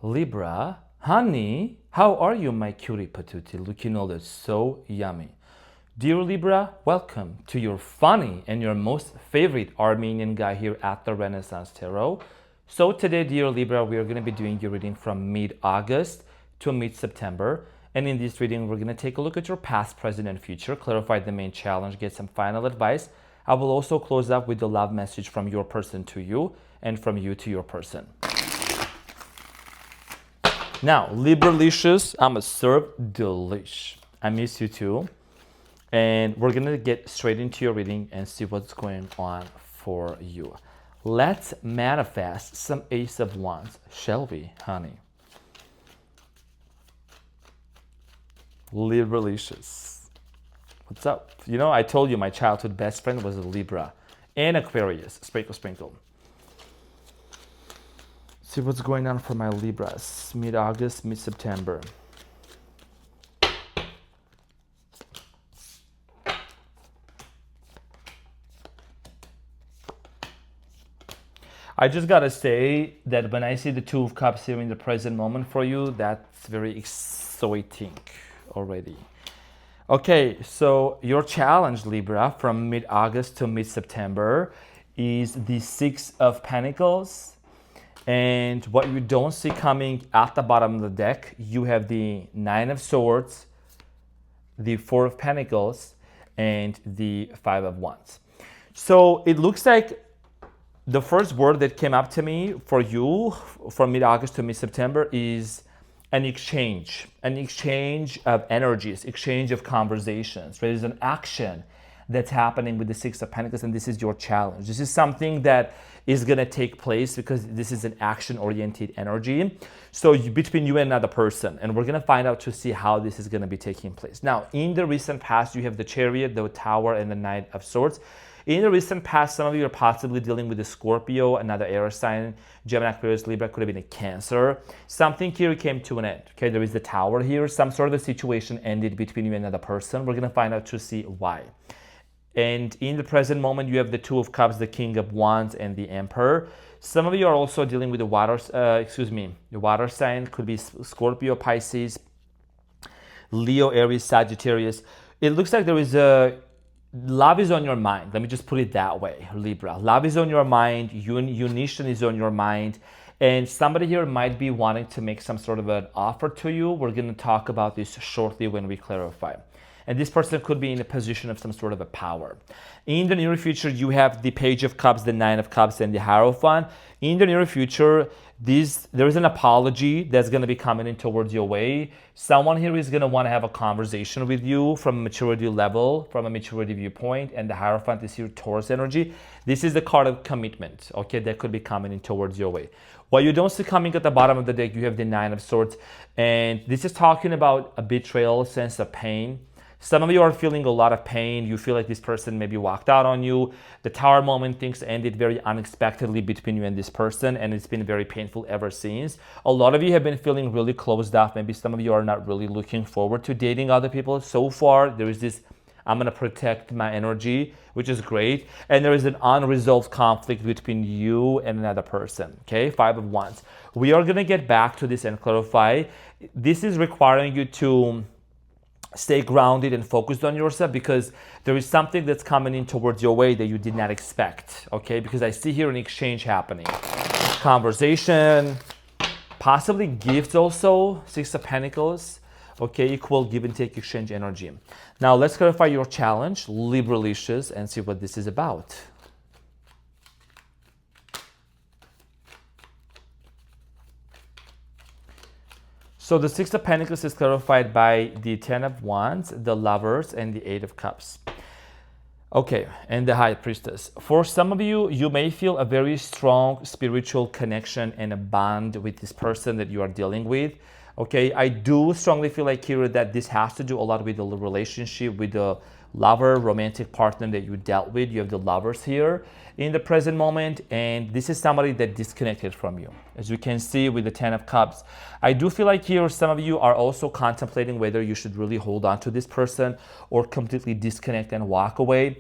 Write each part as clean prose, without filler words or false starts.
Libra, honey, how are you, my cutie patootie? Looking all so yummy. Dear Libra, welcome to your funny and your most favorite Armenian guy here at the Renaissance Tarot. So today, dear Libra, we are going to be doing your reading from mid-August to mid-September. And in this reading, we're going to take a look at your past, present, and future, clarify the main challenge, get some final advice. I will also close up with the love message from your person to you and from you to your person. Now, Libralicious, I'm a serve delish. I miss you too. And we're gonna get straight into your reading and see what's going on for you. Let's manifest some Ace of Wands, shall we, honey? Libralicious. What's up? You know, I told you my childhood best friend was a Libra and Aquarius. Sprinkle, sprinkle. See what's going on for my Libras, mid-August, mid-September. I just gotta say that when I see the Two of Cups here in the present moment for you, that's very exciting already. Okay, so your challenge, Libra, from mid-August to mid-September is the Six of Pentacles. And what you don't see coming at the bottom of the deck, you have the Nine of Swords, the Four of Pentacles, and the Five of Wands. So it looks like the first word that came up to me for you from mid-August to mid-September is an exchange of energies, exchange of conversations. There's an action that's happening with the Six of Pentacles, and this is your challenge. This is something that is going to take place because this is an action-oriented energy. So between you and another person, and we're going to find out to see how this is going to be taking place. Now, in the recent past, you have the Chariot, the Tower, and the Knight of Swords. In the recent past, some of you are possibly dealing with a Scorpio, another air sign, Gemini, Aquarius, Libra, could have been a Cancer. Something here came to an end. Okay, there is the Tower here. Some sort of a situation ended between you and another person. We're going to find out to see why. And in the present moment, you have the Two of Cups, the King of Wands, and the Emperor. Some of you are also dealing with the the water sign. Could be Scorpio, Pisces, Leo, Aries, Sagittarius. It looks like there is love is on your mind. Let me just put it that way, Libra. Love is on your mind. Unition is on your mind. And somebody here might be wanting to make some sort of an offer to you. We're going to talk about this shortly when we clarify. And this person could be in a position of some sort of a power. In the near future, you have the Page of Cups, the Nine of Cups, and the Hierophant. In the near future, there is an apology that's going to be coming in towards your way. Someone here is going to want to have a conversation with you from a maturity level, from a maturity viewpoint, and the Hierophant is here, Taurus energy. This is the card of commitment, okay, that could be coming in towards your way. What you don't see coming at the bottom of the deck, you have the Nine of Swords, and this is talking about a betrayal, sense of pain. Some of you are feeling a lot of pain. You feel like this person maybe walked out on you. The Tower moment, things ended very unexpectedly between you and this person, and it's been very painful ever since. A lot of you have been feeling really closed off. Maybe some of you are not really looking forward to dating other people. So far, there is this, I'm going to protect my energy, which is great. And there is an unresolved conflict between you and another person, okay? Five of Wands. We are going to get back to this and clarify. This is requiring you to stay grounded and focused on yourself because there is something that's coming in towards your way that you did not expect, okay? Because I see here an exchange happening. Conversation, possibly gifts also, Six of Pentacles, okay? Equal give and take exchange energy. Now let's clarify your challenge, Libralicious, and see what this is about. So the Six of Pentacles is clarified by the Ten of Wands, the Lovers, and the Eight of Cups. Okay, and the High Priestess. For some of you, you may feel a very strong spiritual connection and a bond with this person that you are dealing with. Okay, I do strongly feel like here that this has to do a lot with the relationship with the lover, romantic partner that you dealt with. You have the Lovers here in the present moment, and this is somebody that disconnected from you. As you can see with the Ten of Cups, I do feel like here some of you are also contemplating whether you should really hold on to this person or completely disconnect and walk away.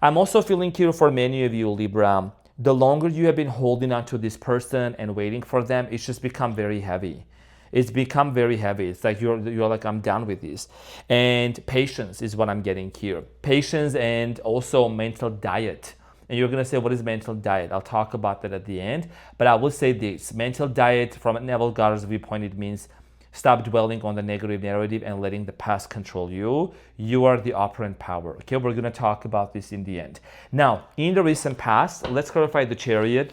I'm also feeling here for many of you, Libra, the longer you have been holding on to this person and waiting for them, it's just become very heavy. It's become very heavy. It's like you're like, I'm done with this. And patience is what I'm getting here. Patience and also mental diet. And you're gonna say, what is mental diet? I'll talk about that at the end. But I will say this, mental diet from Neville Goddard's viewpoint, it means stop dwelling on the negative narrative and letting the past control you. You are the operant power. Okay, we're gonna talk about this in the end. Now, in the recent past, let's clarify the Chariot,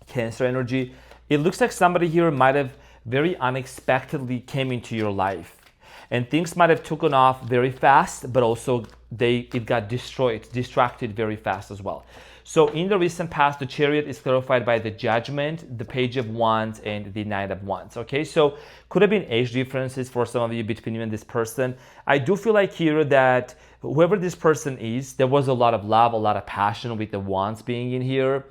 Cancer energy. It looks like somebody here might have very unexpectedly came into your life. And things might have taken off very fast, but also it got distracted very fast as well. So in the recent past, the Chariot is clarified by the Judgment, the Page of Wands, and the Knight of Wands. Okay, so could have been age differences for some of you between you and this person. I do feel like here that whoever this person is, there was a lot of love, a lot of passion with the Wands being in here.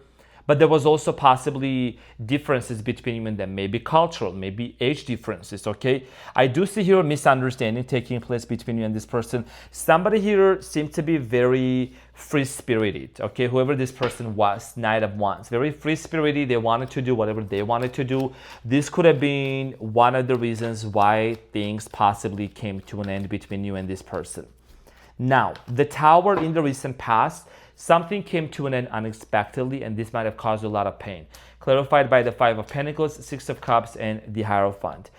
But there was also possibly differences between you and them, maybe cultural, maybe age differences, okay? I do see here a misunderstanding taking place between you and this person. Somebody here seemed to be very free-spirited, okay? Whoever this person was, Knight of Wands, very free-spirited. They wanted to do whatever they wanted to do. This could have been one of the reasons why things possibly came to an end between you and this person. Now, the Tower in the recent past, something came to an end unexpectedly, and this might have caused a lot of pain. Clarified by the Five of Pentacles, Six of Cups, and the Hierophant.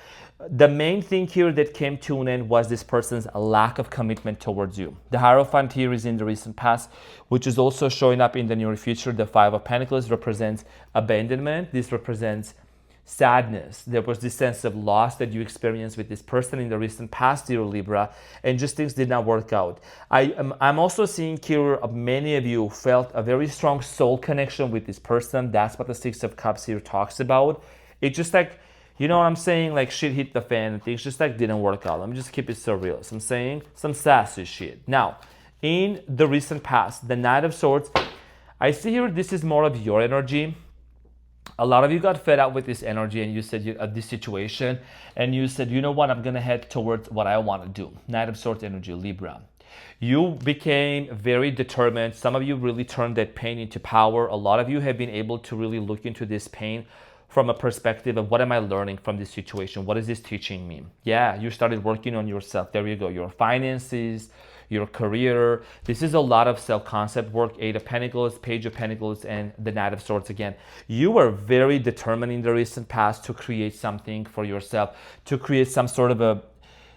The main thing here that came to an end was this person's lack of commitment towards you. The Hierophant here is in the recent past, which is also showing up in the near future. The Five of Pentacles represents abandonment. This represents sadness. There was this sense of loss that you experienced with this person in the recent past, dear Libra, and just things did not work out. I'm also seeing here many of you felt a very strong soul connection with this person. That's what the Six of Cups here talks about. It's just like, you know what I'm saying? Like shit hit the fan and things just like didn't work out. Let me just keep it so real. So I'm saying some sassy shit. Now, in the recent past, the Knight of Swords, I see here this is more of your energy. A lot of you got fed up with this energy and you said this situation and you said, you know what, I'm going to head towards what I want to do. Knight of Swords energy, Libra. You became very determined. Some of you really turned that pain into power. A lot of you have been able to really look into this pain from a perspective of what am I learning from this situation? What is this teaching me? Yeah, you started working on yourself. There you go. Your finances, your career. This is a lot of self-concept work. Eight of Pentacles, Page of Pentacles, and the Knight of Swords again. You were very determined in the recent past to create something for yourself, to create some sort of a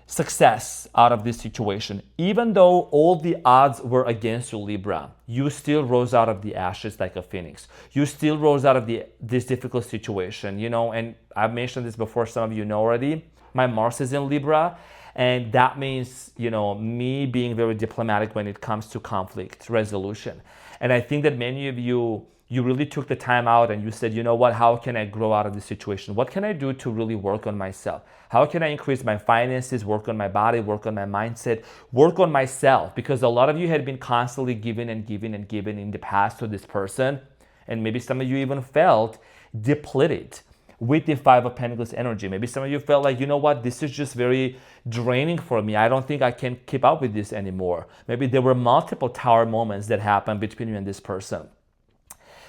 success out of this situation. Even though all the odds were against you, Libra, you still rose out of the ashes like a phoenix. You still rose out of this difficult situation, you know, and I've mentioned this before, some of you know already. My Mars is in Libra. And that means, you know, me being very diplomatic when it comes to conflict resolution. And I think that many of you really took the time out and you said, you know what, how can I grow out of this situation? What can I do to really work on myself? How can I increase my finances, work on my body, work on my mindset, work on myself? Because a lot of you had been constantly giving and giving and giving in the past to this person. And maybe some of you even felt depleted with the Five of Pentacles energy. Maybe some of you felt like, you know what, this is just very draining for me. I don't think I can keep up with this anymore. Maybe there were multiple Tower moments that happened between you and this person.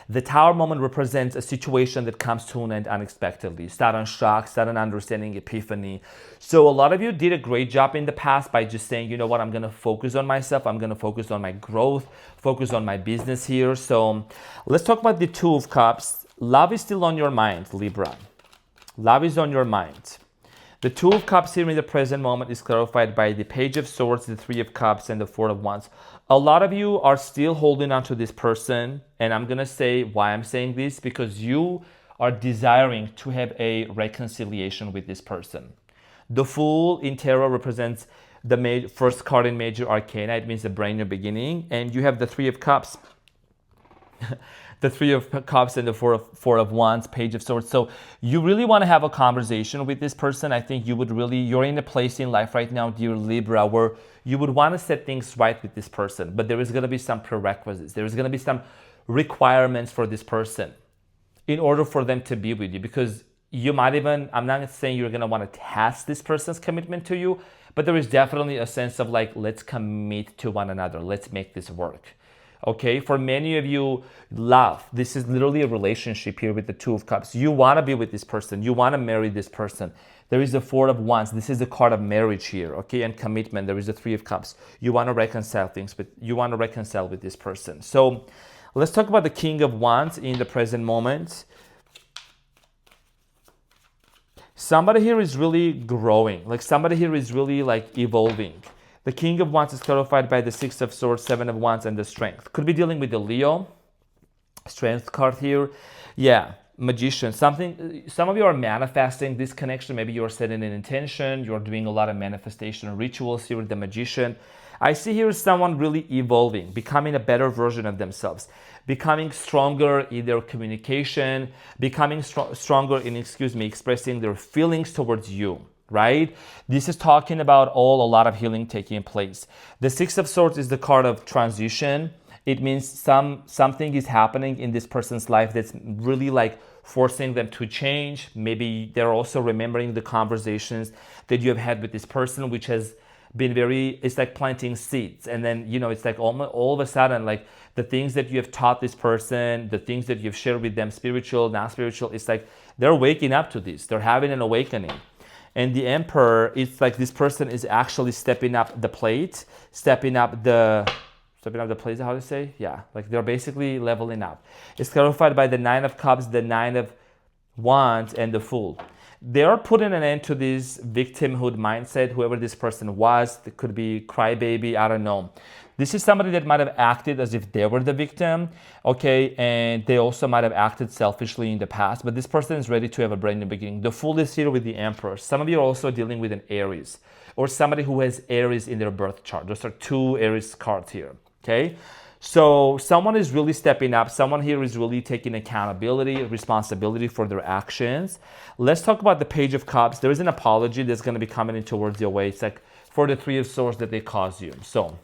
The Tower moment represents a situation that comes to an end unexpectedly. Sudden shock, sudden understanding, epiphany. So a lot of you did a great job in the past by just saying, you know what, I'm going to focus on myself. I'm going to focus on my growth, focus on my business here. So let's talk about the Two of Cups. Love is still on your mind, Libra. Love is on your mind. The Two of Cups here in the present moment is clarified by the Page of Swords, the Three of Cups, and the Four of Wands. A lot of you are still holding on to this person. And I'm going to say why I'm saying this, because you are desiring to have a reconciliation with this person. The Fool in tarot represents the first card in Major Arcana. It means a brand new beginning. And you have the Three of Cups. The Three of Cups and the Four of Wands, Page of Swords. So you really want to have a conversation with this person. I think you're in a place in life right now, dear Libra, where you would want to set things right with this person. But there is going to be some prerequisites. There is going to be some requirements for this person in order for them to be with you. Because you might even, I'm not saying you're going to want to test this person's commitment to you, but there is definitely a sense of like, let's commit to one another. Let's make this work. Okay, for many of you, love. This is literally a relationship here with the Two of Cups. You want to be with this person. You want to marry this person. There is the Four of Wands. This is the card of marriage here, okay, and commitment. There is the Three of Cups. You want to reconcile things, but you want to reconcile with this person. So let's talk about the King of Wands in the present moment. Somebody here is really growing. Like somebody here is really like evolving. The King of Wands is clarified by the Six of Swords, Seven of Wands, and the Strength. Could be dealing with the Leo. Strength card here. Yeah, Magician. Some of you are manifesting this connection. Maybe you're setting an intention. You're doing a lot of manifestation rituals here with the Magician. I see here someone really evolving, becoming a better version of themselves, becoming stronger in their communication, becoming stronger in, expressing their feelings towards you. Right? This is talking about a lot of healing taking place. The Six of Swords is the card of transition. It means something is happening in this person's life that's really like forcing them to change. Maybe they're also remembering the conversations that you have had with this person, which has been it's like planting seeds. And then, it's like all of a sudden, like the things that you have taught this person, the things that you've shared with them, spiritual, not spiritual, it's like they're waking up to this. They're having an awakening. And the Emperor, it's like this person is actually stepping up the plate, stepping up the plate, how to say? Yeah, like they're basically leveling up. It's clarified by the Nine of Cups, the Nine of Wands, and the Fool. They are putting an end to this victimhood mindset, whoever this person was. It could be crybaby, I don't know. This is somebody that might have acted as if they were the victim, okay? And they also might have acted selfishly in the past, but this person is ready to have a brand new beginning. The Fool is here with the Emperor. Some of you are also dealing with an Aries or somebody who has Aries in their birth chart. Those are two Aries cards here, okay? So someone is really stepping up. Someone here is really taking accountability, responsibility for their actions. Let's talk about the Page of Cups. There is an apology that's going to be coming in towards your way. It's like for the Three of Swords that they caused you. So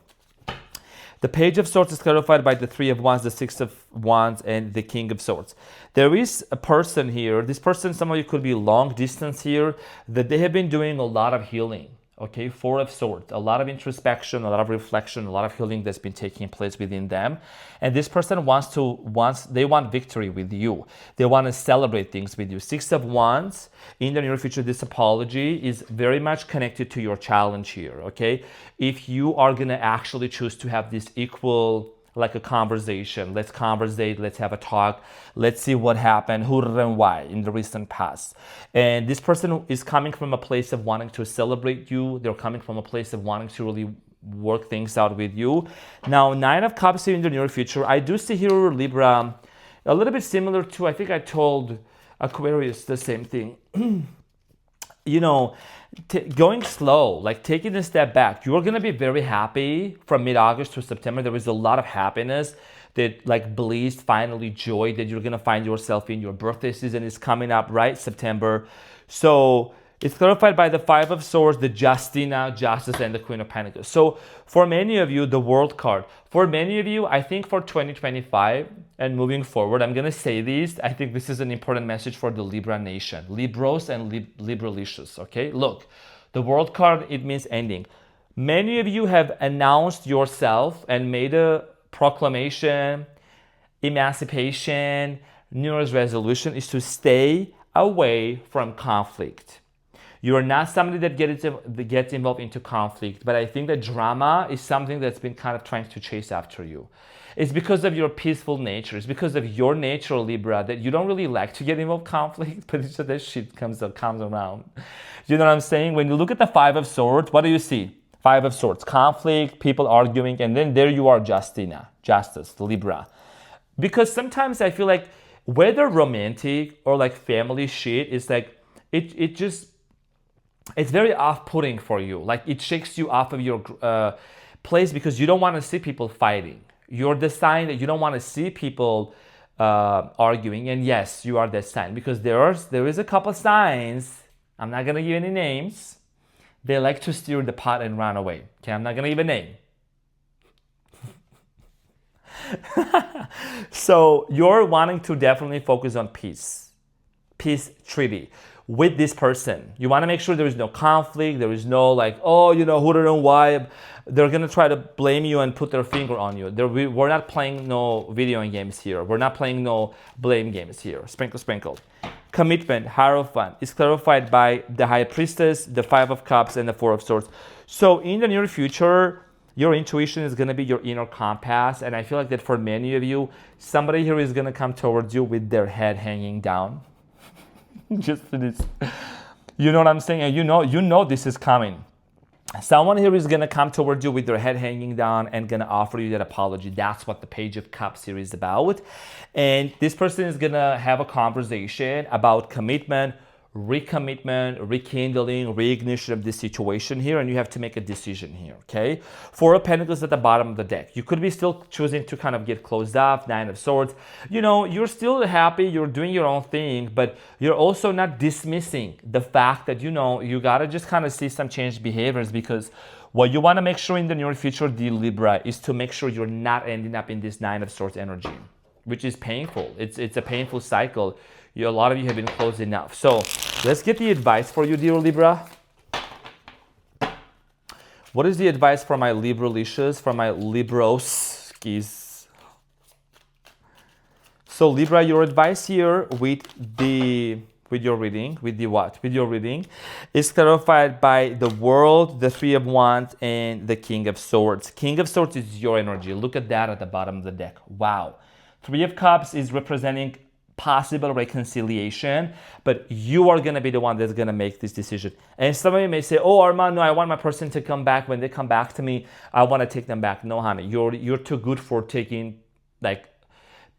the Page of Swords is clarified by the Three of Wands, the Six of Wands, and the King of Swords. There is a person here. This person, some of you could be long distance here, that they have been doing a lot of healing. Okay, Four of Swords, a lot of introspection, a lot of reflection, a lot of healing that's been taking place within them. And this person they want victory with you. They want to celebrate things with you. Six of Wands, in the near future, this apology is very much connected to your challenge here, okay? If you are going to actually choose to have this equal, like a conversation, let's conversate, let's have a talk, let's see what happened, who and why in the recent past. And this person is coming from a place of wanting to celebrate you. They're coming from a place of wanting to really work things out with you. Now, Nine of Cups here in the near future, I do see here Libra, a little bit similar to, I think I told Aquarius the same thing. Going slow, like taking a step back. You're going to be very happy from mid-August to September. There is a lot of happiness, that like bliss, finally joy that you're going to find yourself in. Your birthday season is coming up, right? September. So it's clarified by the Five of Swords, the Justina, Justice, and the Queen of Pentacles. So for many of you, the World card. For many of you, I think for 2025 and moving forward, I'm going to say this. I think this is an important message for the Libra nation. Libros and Libralicious, okay? Look, the World card, it means ending. Many of you have announced yourself and made a proclamation, emancipation, New Year's resolution is to stay away from conflict. You are not somebody that gets involved into conflict, but I think that drama is something that's been kind of trying to chase after you. It's because of your peaceful nature. It's because of your nature, Libra, that you don't really like to get involved in conflict, but it's just that shit comes around. You know what I'm saying? When you look at the Five of Swords, what do you see? Five of Swords, conflict, people arguing, and then there you are, Justina, Justice, Libra. Because sometimes I feel like whether romantic or like family shit is like, it's very off-putting for you. Like it shakes you off of your place because you don't want to see people fighting. You're the sign that you don't want to see people arguing. And yes, you are that sign because there is a couple signs. I'm not going to give any names. They like to stir the pot and run away. Okay, I'm not going to give a name. So you're wanting to definitely focus on peace treaty. with this person. You want to make sure there is no conflict, there is no like, oh, you know, who don't know why. They're going to try to blame you and put their finger on you. We're not playing no video games here. We're not playing no blame games here. Sprinkle, sprinkle. Commitment, Hierophant, is clarified by the High Priestess, the Five of Cups, and the Four of Swords. So in the near future, your intuition is going to be your inner compass. And I feel like that for many of you, somebody here is going to come towards you with their head hanging down. Just for this. You know what I'm saying? And you know this is coming. Someone here is going to come towards you with their head hanging down and going to offer you that apology. That's what the Page of Cups here is about. And this person is going to have a conversation about commitment, recommitment, rekindling, reignition of this situation here, and you have to make a decision here, okay? Four of Pentacles at the bottom of the deck. You could be still choosing to kind of get closed off, Nine of Swords. You know, you're still happy, you're doing your own thing, but you're also not dismissing the fact that, you know, you gotta just kind of see some changed behaviors, because what you want to make sure in the near future, dear Libra, is to make sure you're not ending up in this Nine of Swords energy, which is painful. It's a painful cycle. A lot of you have been close enough. So let's get the advice for you, dear Libra. What is the advice for my Libra-licious, for my Libroskis? So Libra, your advice here with your reading is clarified by the World, the Three of Wands, and the King of Swords. King of Swords is your energy. Look at that at the bottom of the deck. Wow. Three of Cups is representing possible reconciliation, but you are going to be the one that's going to make this decision. And some of you may say, oh, Arman, no, I want my person to come back. When they come back to me, I want to take them back. No, honey, you're too good for taking like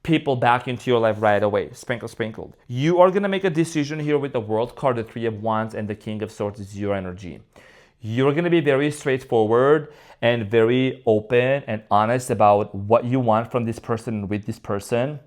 people back into your life right away. Sprinkle, sprinkled. You are going to make a decision here with the World card, the Three of Wands, and the King of Swords is your energy. You're going to be very straightforward and very open and honest about what you want from this person with this person.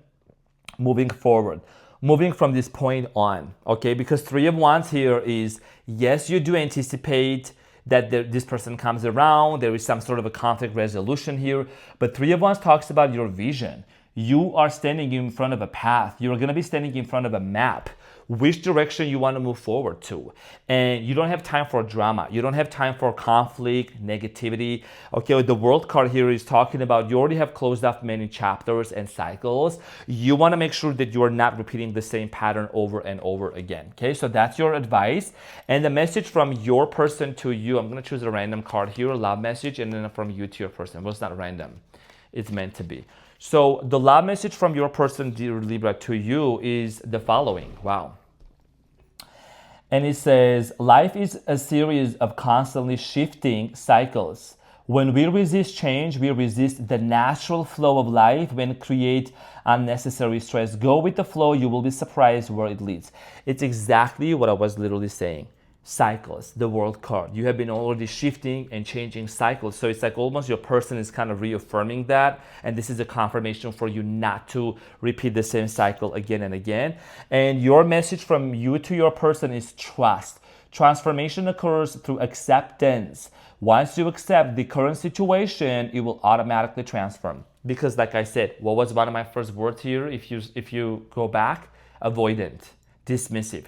Moving forward, moving from this point on, okay? Because Three of Wands here is, yes, you do anticipate that this person comes around. There is some sort of a conflict resolution here. But Three of Wands talks about your vision. You are standing in front of a path. You're going to be standing in front of a map, which direction you want to move forward to. And you don't have time for drama. You don't have time for conflict, negativity. Okay, the World card here is talking about you already have closed off many chapters and cycles. You want to make sure that you're not repeating the same pattern over and over again. Okay, so that's your advice. And the message from your person to you, I'm going to choose a random card here, a love message, and then from you to your person. Well, it's not random. It's meant to be. So the love message from your person, dear Libra, to you is the following. Wow. And it says, life is a series of constantly shifting cycles. When we resist change, we resist the natural flow of life and create unnecessary stress. Go with the flow, you will be surprised where it leads. It's exactly what I was literally saying. Cycles, the World card. You have been already shifting and changing cycles. So it's like almost your person is kind of reaffirming that. And this is a confirmation for you not to repeat the same cycle again and again. And your message from you to your person is trust. Transformation occurs through acceptance. Once you accept the current situation, it will automatically transform. Because like I said, what was one of my first words here? If you go back, avoidant, dismissive.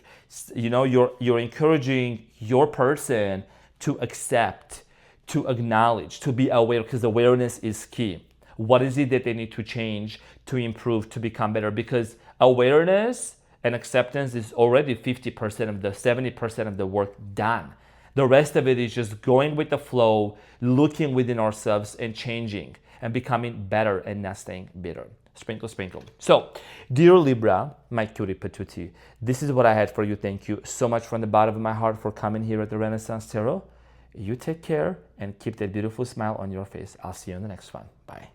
You know, you're encouraging your person to accept, to acknowledge, to be aware, because awareness is key. What is it that they need to change, to improve, to become better? Because awareness and acceptance is already 50% of the 70% of the work done. The rest of it is just going with the flow, looking within ourselves and changing and becoming better and not staying bitter. Sprinkle, sprinkle. So, dear Libra, my cutie patootie, this is what I had for you. Thank you so much from the bottom of my heart for coming here at the Renaissance Tarot. You take care and keep that beautiful smile on your face. I'll see you in the next one. Bye.